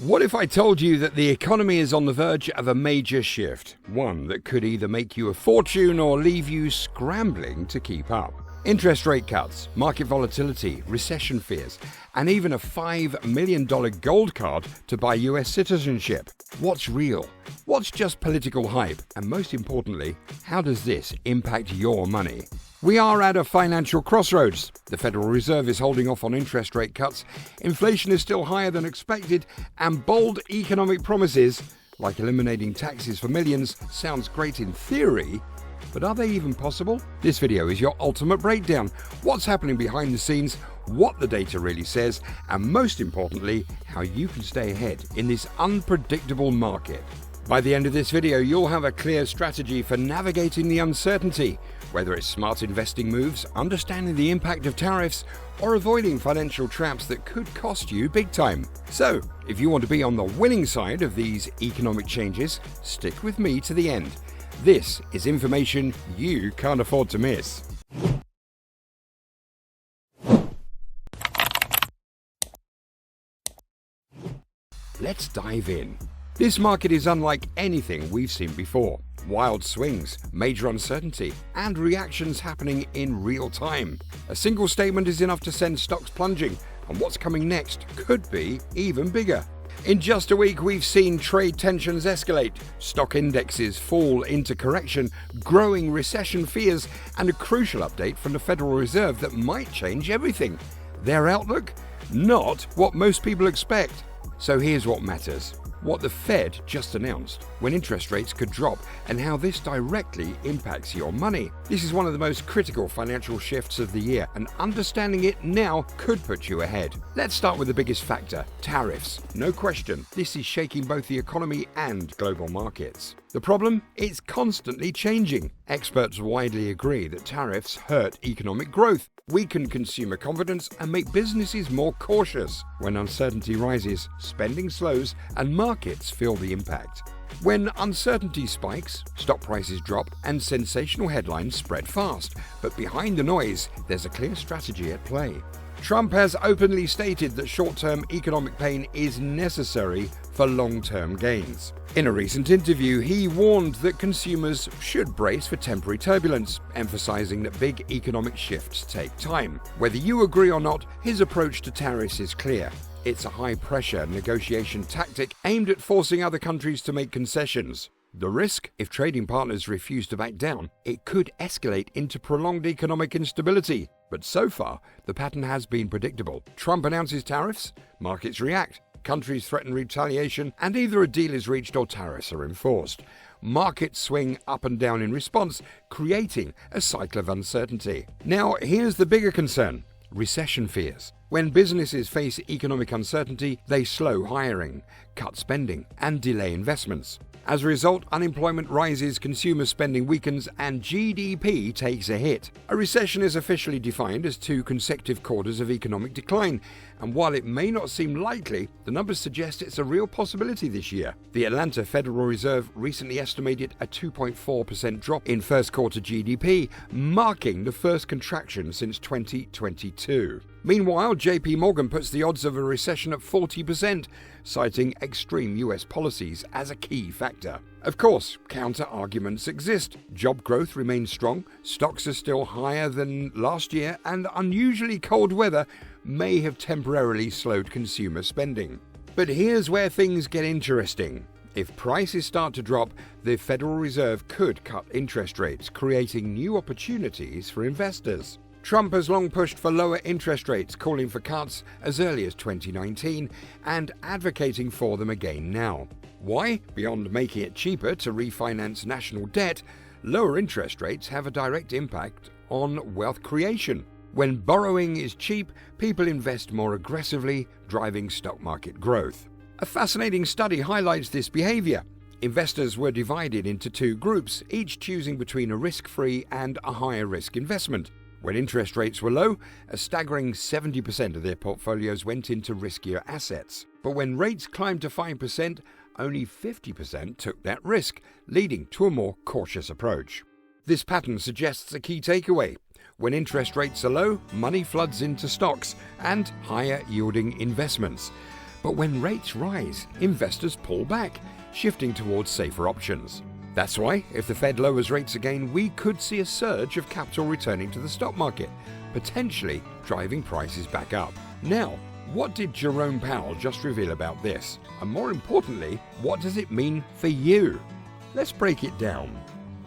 What if I told you that the economy is on the verge of a major shift? One that could either make you a fortune or leave you scrambling to keep up. Interest rate cuts, market volatility, recession fears, and even a $5 million gold card to buy US citizenship. What's real? What's just political hype? And most importantly, how does this impact your money? We are at a financial crossroads. The Federal Reserve is holding off on interest rate cuts, inflation is still higher than expected, and bold economic promises, like eliminating taxes for millions, sounds great in theory, but are they even possible? This video is your ultimate breakdown. What's happening behind the scenes, what the data really says, and most importantly, how you can stay ahead in this unpredictable market. By the end of this video, you'll have a clear strategy for navigating the uncertainty, whether it's smart investing moves, understanding the impact of tariffs, or avoiding financial traps that could cost you big time. So, if you want to be on the winning side of these economic changes, stick with me to the end. This is information you can't afford to miss. Let's dive in. This market is unlike anything we've seen before. Wild swings, major uncertainty, and reactions happening in real time. A single statement is enough to send stocks plunging, and what's coming next could be even bigger. In just a week, we've seen trade tensions escalate, stock indexes fall into correction, growing recession fears, and a crucial update from the Federal Reserve that might change everything. Their outlook? Not what most people expect. So here's what matters. What the Fed just announced, when interest rates could drop, and how this directly impacts your money. This is one of the most critical financial shifts of the year, and understanding it now could put you ahead. Let's start with the biggest factor, tariffs. No question, this is shaking both the economy and global markets. The problem? It's constantly changing. Experts widely agree that tariffs hurt economic growth, weaken consumer confidence, and make businesses more cautious. When uncertainty rises, spending slows, and markets feel the impact. When uncertainty spikes, stock prices drop, and sensational headlines spread fast. But behind the noise, there's a clear strategy at play. Trump has openly stated that short-term economic pain is necessary for long-term gains. In a recent interview, he warned that consumers should brace for temporary turbulence, emphasizing that big economic shifts take time. Whether you agree or not, his approach to tariffs is clear. It's a high-pressure negotiation tactic aimed at forcing other countries to make concessions. The risk? If trading partners refuse to back down, it could escalate into prolonged economic instability. But so far, the pattern has been predictable. Trump announces tariffs, markets react, countries threaten retaliation, and either a deal is reached or tariffs are enforced. Markets swing up and down in response, creating a cycle of uncertainty. Now, here's the bigger concern: recession fears. When businesses face economic uncertainty, they slow hiring, cut spending, and delay investments. As a result, unemployment rises, consumer spending weakens, and GDP takes a hit. A recession is officially defined as 2 consecutive quarters of economic decline, and while it may not seem likely, the numbers suggest it's a real possibility this year. The Atlanta Federal Reserve recently estimated a 2.4% drop in first quarter GDP, marking the first contraction since 2022. Meanwhile, JP Morgan puts the odds of a recession at 40%, citing extreme US policies as a key factor. Of course, counter-arguments exist. Job growth remains strong, stocks are still higher than last year, and unusually cold weather may have temporarily slowed consumer spending. But here's where things get interesting. If prices start to drop, the Federal Reserve could cut interest rates, creating new opportunities for investors. Trump has long pushed for lower interest rates, calling for cuts as early as 2019 and advocating for them again now. Why? Beyond making it cheaper to refinance national debt, lower interest rates have a direct impact on wealth creation. When borrowing is cheap, people invest more aggressively, driving stock market growth. A fascinating study highlights this behavior. Investors were divided into 2 groups, each choosing between a risk-free and a higher risk investment. When interest rates were low, a staggering 70% of their portfolios went into riskier assets. But when rates climbed to 5%, only 50% took that risk, leading to a more cautious approach. This pattern suggests a key takeaway. When interest rates are low, money floods into stocks and higher yielding investments. But when rates rise, investors pull back, shifting towards safer options. That's why, if the Fed lowers rates again, we could see a surge of capital returning to the stock market, potentially driving prices back up. Now, what did Jerome Powell just reveal about this? And more importantly, what does it mean for you? Let's break it down.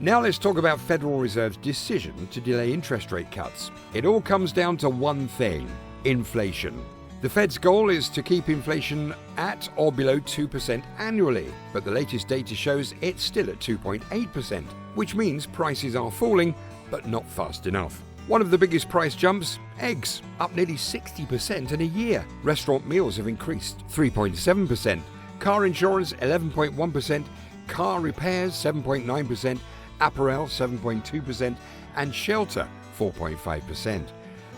Now let's talk about Federal Reserve's decision to delay interest rate cuts. It all comes down to one thing: inflation. The Fed's goal is to keep inflation at or below 2% annually, but the latest data shows it's still at 2.8%, which means prices are falling, but not fast enough. One of the biggest price jumps: eggs, up nearly 60% in a year. Restaurant meals have increased 3.7%. Car insurance 11.1%. Car repairs 7.9%. Apparel 7.2%. And shelter 4.5%.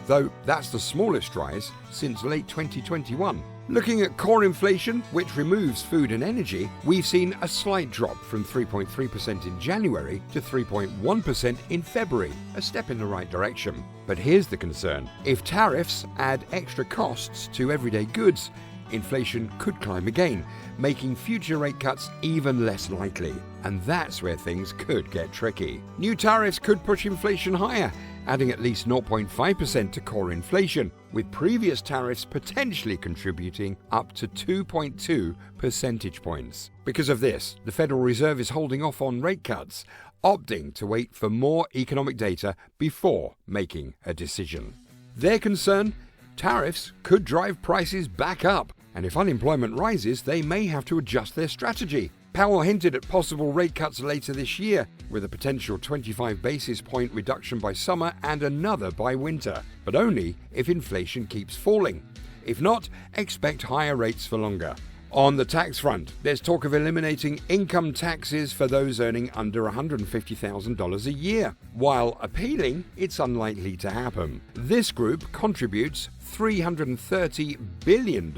Though that's the smallest rise since late 2021. Looking at core inflation, which removes food and energy, we've seen a slight drop from 3.3% in January to 3.1% in February, a step in the right direction. But here's the concern: if tariffs add extra costs to everyday goods, inflation could climb again, making future rate cuts even less likely. And that's where things could get tricky. New tariffs could push inflation higher, adding at least 0.5% to core inflation, with previous tariffs potentially contributing up to 2.2 percentage points. Because of this, the Federal Reserve is holding off on rate cuts, opting to wait for more economic data before making a decision. Their concern: tariffs could drive prices back up, and if unemployment rises, they may have to adjust their strategy. Powell hinted at possible rate cuts later this year, with a potential 25 basis point reduction by summer and another by winter, but only if inflation keeps falling. If not, expect higher rates for longer. On the tax front, there's talk of eliminating income taxes for those earning under $150,000 a year. While appealing, it's unlikely to happen. This group contributes $330 billion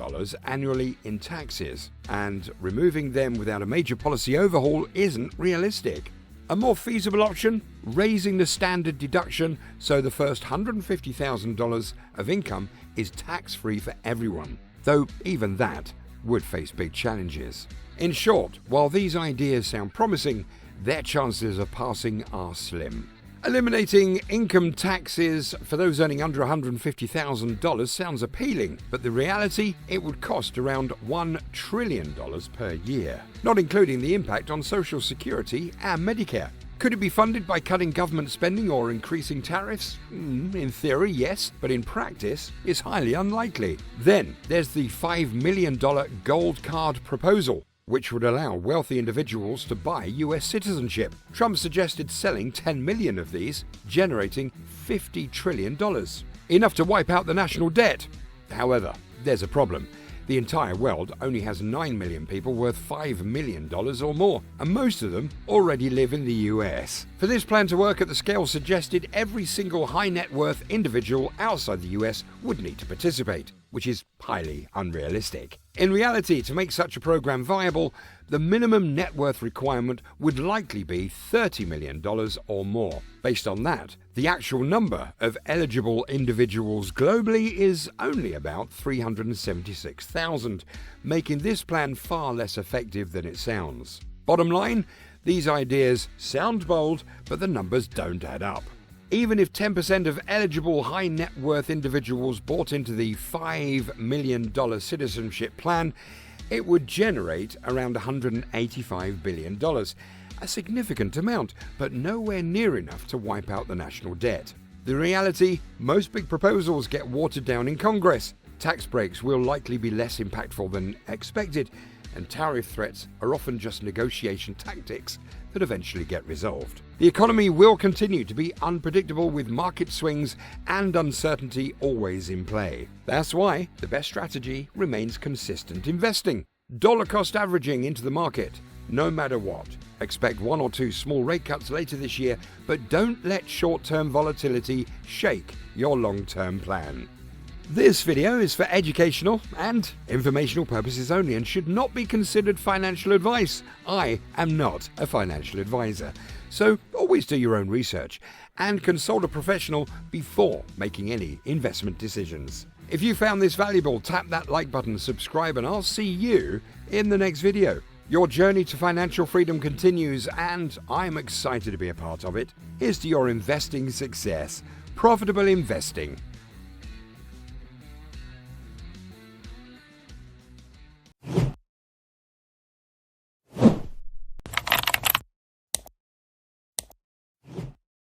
annually in taxes, and removing them without a major policy overhaul isn't realistic. A more feasible option: raising the standard deduction so the first $150,000 of income is tax-free for everyone, though even that would face big challenges. In short, while these ideas sound promising, their chances of passing are slim. Eliminating income taxes for those earning under $150,000 sounds appealing, but the reality, it would cost around $1 trillion per year, not including the impact on Social Security and Medicare. Could it be funded by cutting government spending or increasing tariffs? In theory, yes, but in practice, it's highly unlikely. Then there's the $5 million gold card proposal, which would allow wealthy individuals to buy US citizenship. Trump suggested selling 10 million of these, generating $50 trillion, enough to wipe out the national debt. However, there's a problem. The entire world only has 9 million people worth $5 million or more, and most of them already live in the US. For this plan to work at the scale suggested, every single high net worth individual outside the US would need to participate, which is highly unrealistic. In reality, to make such a program viable, the minimum net worth requirement would likely be $30 million or more. Based on that, the actual number of eligible individuals globally is only about 376,000, making this plan far less effective than it sounds. Bottom line, these ideas sound bold, but the numbers don't add up. Even if 10% of eligible high net worth individuals bought into the $5 million citizenship plan, it would generate around $185 billion, a significant amount, but nowhere near enough to wipe out the national debt. The reality, most big proposals get watered down in Congress. Tax breaks will likely be less impactful than expected, and tariff threats are often just negotiation tactics that eventually get resolved. The economy will continue to be unpredictable, with market swings and uncertainty always in play. That's why the best strategy remains consistent investing, dollar cost averaging into the market, no matter what. Expect 1 or 2 small rate cuts later this year, but don't let short-term volatility shake your long-term plan. This video is for educational and informational purposes only and should not be considered financial advice. I am not a financial advisor, so always do your own research and consult a professional before making any investment decisions. If you found this valuable, tap that like button, subscribe, and I'll see you in the next video. Your journey to financial freedom continues, and I'm excited to be a part of it. Here's to your investing success. Profitable investing.